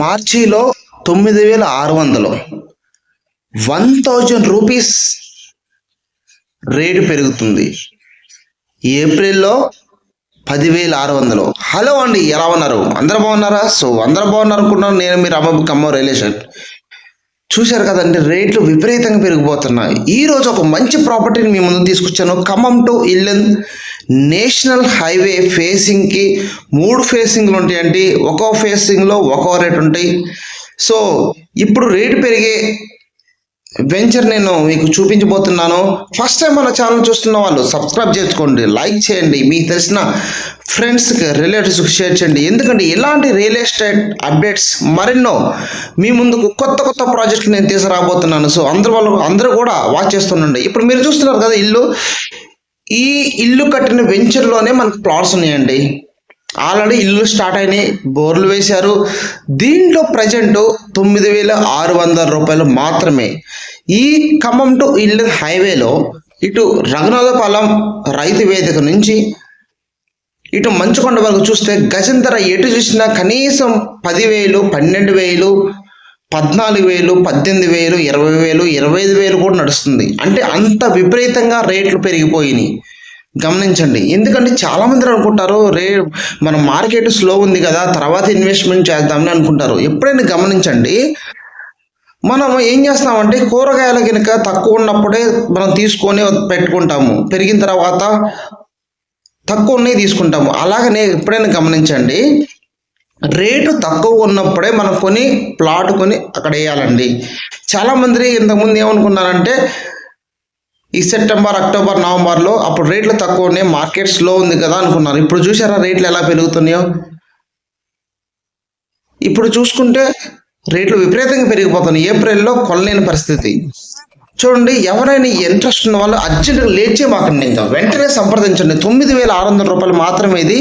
మార్చిలో 9600 rupees rate పెరుగుతుంది. ఏప్రిల్లో 10,600. హలో అండి, ఎలా ఉన్నారు? అందరూ బాగున్నారా? అందరూ బాగున్నారు అనుకున్నాను. నేను మీ రాంబాబు ఖమ్మం రియల్ చూశారు కదండి, రేట్లు విపరీతంగా పెరిగిపోతున్నాయి. ఈరోజు ఒక మంచి ప్రాపర్టీని మీ ముందు తీసుకొచ్చాను. ఖమ్మం టు ఇల్లెన్ నేషనల్ హైవే ఫేసింగ్కి 3 ఫేసింగ్లు ఉంటాయండి. ఒక్కో ఫేసింగ్లో ఒక్కో రేట్ ఉంటాయి. సో ఇప్పుడు రేటు పెరిగే వెంచర్ నేను మీకు చూపించబోతున్నాను. ఫస్ట్ టైం మన ఛానల్ చూస్తున్న వాళ్ళు సబ్స్క్రైబ్ చేసుకోండి, లైక్ చేయండి, మీకు తెలిసిన ఫ్రెండ్స్కి రిలేటివ్స్కి షేర్ చేయండి. ఎందుకంటే ఇలాంటి రియల్ ఎస్టేట్ అప్డేట్స్ మరెన్నో మీ ముందుకు కొత్త ప్రాజెక్టులు నేను తీసుకురాబోతున్నాను. సో అందరూ కూడా వాచ్ చేస్తుండండి. ఇప్పుడు మీరు చూస్తున్నారు కదా ఈ ఇల్లు కట్టిన వెంచర్లోనే మనకు ప్లాట్స్ ఉన్నాయండి. ఆల్రెడీ ఇల్లు స్టార్ట్ అయినాయి, బోర్లు వేశారు. దీంట్లో ప్రజెంట్ 9,600 రూపాయలు మాత్రమే. ఈ ఖమ్మం టు ఇల్లెన్ హైవేలో ఇటు రఘునాథపాలెం రైతు వేదిక నుంచి ఇటు మంచుకొండ వరకు చూస్తే గజం ధర ఎటు చూసినా కనీసం 10,000, 12,000, 14,000, 18,000, 20,000, 25,000 కూడా నడుస్తుంది. అంటే అంత విపరీతంగా రేట్లు పెరిగిపోయినాయి. గమనించండి. ఎందుకంటే చాలామంది అనుకుంటారు మన మార్కెట్ స్లో ఉంది కదా, తర్వాత ఇన్వెస్ట్మెంట్ చేద్దామని అనుకుంటారు. ఎప్పుడైనా గమనించండి, మనం ఏం చేస్తామంటే కూరగాయల కనుక తక్కువ ఉన్నప్పుడే మనం తీసుకొని పెట్టుకుంటాము, పెరిగిన తర్వాత తక్కువ ఉన్నాయి తీసుకుంటాము. అలాగనే ఎప్పుడైనా గమనించండి, రేటు తక్కువ ఉన్నప్పుడే మనం ప్లాట్ కొని అక్కడ వేయాలండి. చాలామంది ఇంతకుముందు ఏమనుకున్నారంటే ఈ సెప్టెంబర్, అక్టోబర్, నవంబర్లో అప్పుడు రేట్లు తక్కువ ఉన్నాయి, మార్కెట్ స్లో ఉంది కదా అనుకున్నారు. ఇప్పుడు చూసారా రేట్లు ఎలా పెరుగుతున్నాయో? ఇప్పుడు చూసుకుంటే రేట్లు విపరీతంగా పెరిగిపోతున్నాయి. ఏప్రిల్లో కొనలేని పరిస్థితి. చూడండి, ఎవరైనా ఇంట్రెస్ట్ ఉన్న వాళ్ళు అర్జెంటుగా లేట్ చేయమాకండి, ఇంకా వెంటనే సంప్రదించండి. 9,600 రూపాయలు మాత్రమే ఇది.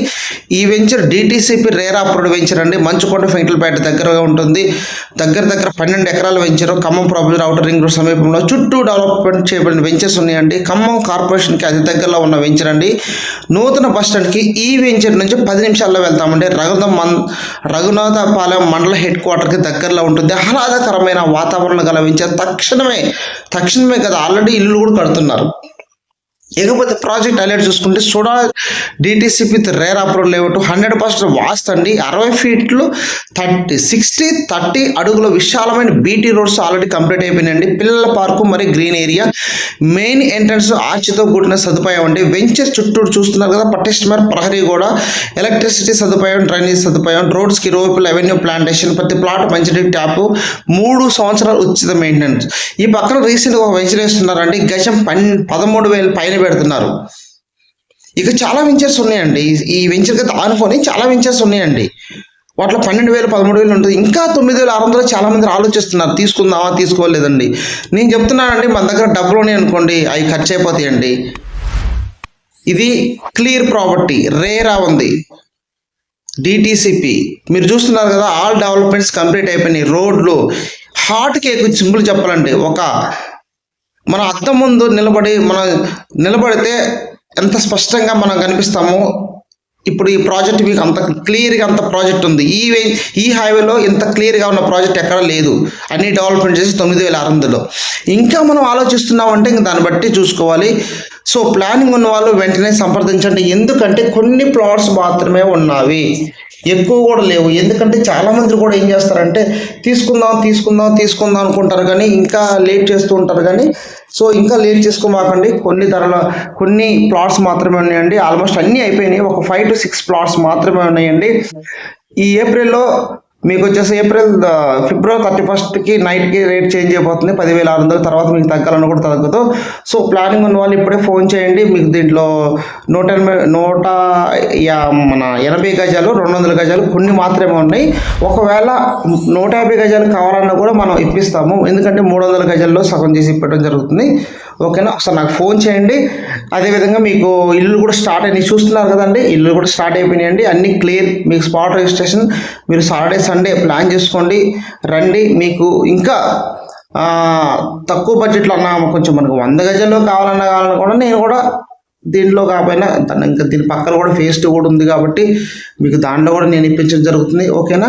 ఈ venture DTCP rare approved venture అండి. మంచుకొండ ఫెంకిల్పేట దగ్గరగా ఉంటుంది. దగ్గర 12 ఎకరాల venture. Khammam property outer ring road సమీపంలో చుట్టూ డెవలప్మెంట్ చేయబడిన వెంచర్స్ ఉన్నాయండి. ఖమ్మం కార్పొరేషన్కి అతి దగ్గరలో ఉన్న వెంచర్ అండి. నూతన బస్ స్టాండ్కి ఈ వెంచర్ నుంచి 10 నిమిషాల్లో వెళ్తామండి. రఘునాథపాలెం మండల హెడ్ క్వార్టర్కి దగ్గరలో ఉంటుంది. ఆహ్లాదకరమైన వాతావరణం గల వెంచర్. తక్షణమే కదా, ఆల్రెడీ ఇల్లు కూడా కడుతున్నారు. ఇకపోతే ప్రాజెక్ట్ హైలైట్ చూసుకుంటే soda DTCP rare approval layout 100% వాస్తు అండి. 60 ఫీట్లు 30 అడుగుల విశాలమైన బీటీ రోడ్స్ ఆల్రెడీ కంప్లీట్ అయిపోయినాయండి. పిల్లల పార్కు మరియు గ్రీన్ ఏరియా. మెయిన్ ఎంట్రన్స్ ఆర్చితో కూడిన సదుపాయం అండి. వెంచర్ చుట్టూ చూస్తున్నారు కదా, పటిష్టమైన ప్రహరీ కూడా, ఎలక్ట్రిసిటీ సదుపాయం, డ్రైనేజ్ సదుపాయం, రోడ్స్కి రోడ్లు, అవెన్యూ ప్లాంటేషన్, ప్రతి ప్లాట్ మంచినీటి ట్యాప్, 3 సంవత్సరాలు ఉచిత మెయింటెనెన్స్. ఈ పక్కన రీసెంట్గా ఒక వెంచర్ వేస్తున్నారండి. గజం 13,000 పైన పెడుతున్నారు. ఇక చాలా వెంచర్స్ ఉన్నాయండి. ఈ వెంచర్కి ఆనుకొని చాలా వెంచర్స్ ఉన్నాయండి. వాటిలో 12,000, 13,000 ఉంటుంది. ఇంకా 9,600 చాలా మంది ఆలోచిస్తున్నారు, తీసుకుందామా తీసుకోలేదండి. నేను చెప్తున్నానండి, మన దగ్గర డబ్బులు ఉన్నాయి అనుకోండి, అవి ఖర్చు అయిపోతాయండి. ఇది క్లియర్ ప్రాపర్టీ, రేరా ఉంది, డిటిసిపి. మీరు చూస్తున్నారు కదా, ఆల్ డెవలప్మెంట్స్ కంప్లీట్ అయిపోయినాయి. రోడ్లు హార్ట్కి ఎక్కువ సింపుల్ చెప్పాలంటే, మన అద్దం ముందు నిలబడితే ఎంత స్పష్టంగా మనం కనిపిస్తామో, ఇప్పుడు ఈ ప్రాజెక్ట్ మీకు అంత క్లియర్గా అంత ప్రాజెక్ట్ ఉంది. ఈ హైవేలో ఇంత క్లియర్గా ఉన్న ప్రాజెక్ట్ ఎక్కడ లేదు. అన్ని డెవలప్మెంట్ చేసి 9,600. ఇంకా మనం ఆలోచిస్తున్నామంటే ఇంక దాన్ని బట్టి చూసుకోవాలి. సో ప్లానింగ్ ఉన్న వాళ్ళు వెంటనే సంప్రదించండి. ఎందుకంటే కొన్ని ప్లాట్స్ మాత్రమే ఉన్నవి, ఎక్కువ కూడా లేవు. ఎందుకంటే చాలామంది కూడా ఏం చేస్తారంటే తీసుకుందాం అనుకుంటారు, కానీ ఇంకా లేట్ చేస్తూ ఉంటారు. కానీ సో ఇంకా లేట్ చేసుకోమాకండి. కొన్ని ప్లాట్స్ మాత్రమే ఉన్నాయండి. ఆల్మోస్ట్ అన్నీ అయిపోయినాయి. ఒక 5 to 6 ప్లాట్స్ మాత్రమే ఉన్నాయండి. ఈ ఏప్రిల్లో మీకు వచ్చేసి ఫిబ్రవరి 31కి నైట్కి రేట్ చేంజ్ అయిపోతుంది. 10,600 తర్వాత మీకు తగ్గాలన్న కూడా తగ్గదు. సో ప్లానింగ్ ఉన్న వాళ్ళు ఇప్పుడే ఫోన్ చేయండి. మీకు దీంట్లో 180 గజాలు, 200 గజాలు కొన్ని మాత్రమే ఉన్నాయి. ఒకవేళ 150 గజాలు కావాలన్నా కూడా మనం ఇప్పిస్తాము. ఎందుకంటే 300 గజాల్లో సగం చేసి ఇప్పడం జరుగుతుంది. ఓకేనా, ఒకసారి నాకు ఫోన్ చేయండి. అదేవిధంగా మీకు ఇల్లు కూడా స్టార్ట్ అయినాయి, చూస్తున్నారు కదండి, ఇల్లు కూడా స్టార్ట్ అయిపోయినాయండి. అన్ని క్లియర్. మీకు స్పాట్ రిజిస్ట్రేషన్ మీరు సాటర్డే సండే ప్లాన్ చేసుకోండి, రండి. మీకు ఇంకా తక్కువ బడ్జెట్లో అన్నా కొంచెం మనకు 100 గజాల్లో కావాలన్నా కూడా నేను కూడా దీనిలో కాకపోయినా ఇంకా దీని పక్కన కూడా ఫేస్ 2 కూడా ఉంది కాబట్టి మీకు దాంట్లో కూడా నేను ఇప్పించడం జరుగుతుంది. ఓకేనా?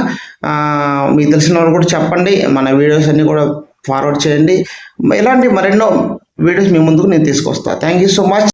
మీకు తెలిసిన వాళ్ళు కూడా చెప్పండి, మన వీడియోస్ అన్నీ కూడా ఫార్వర్డ్ చేయండి. ఇలాంటి మరెన్నో వీడియోస్ మీ ముందుకు నేను తీసుకొస్తాను. Thank you so much.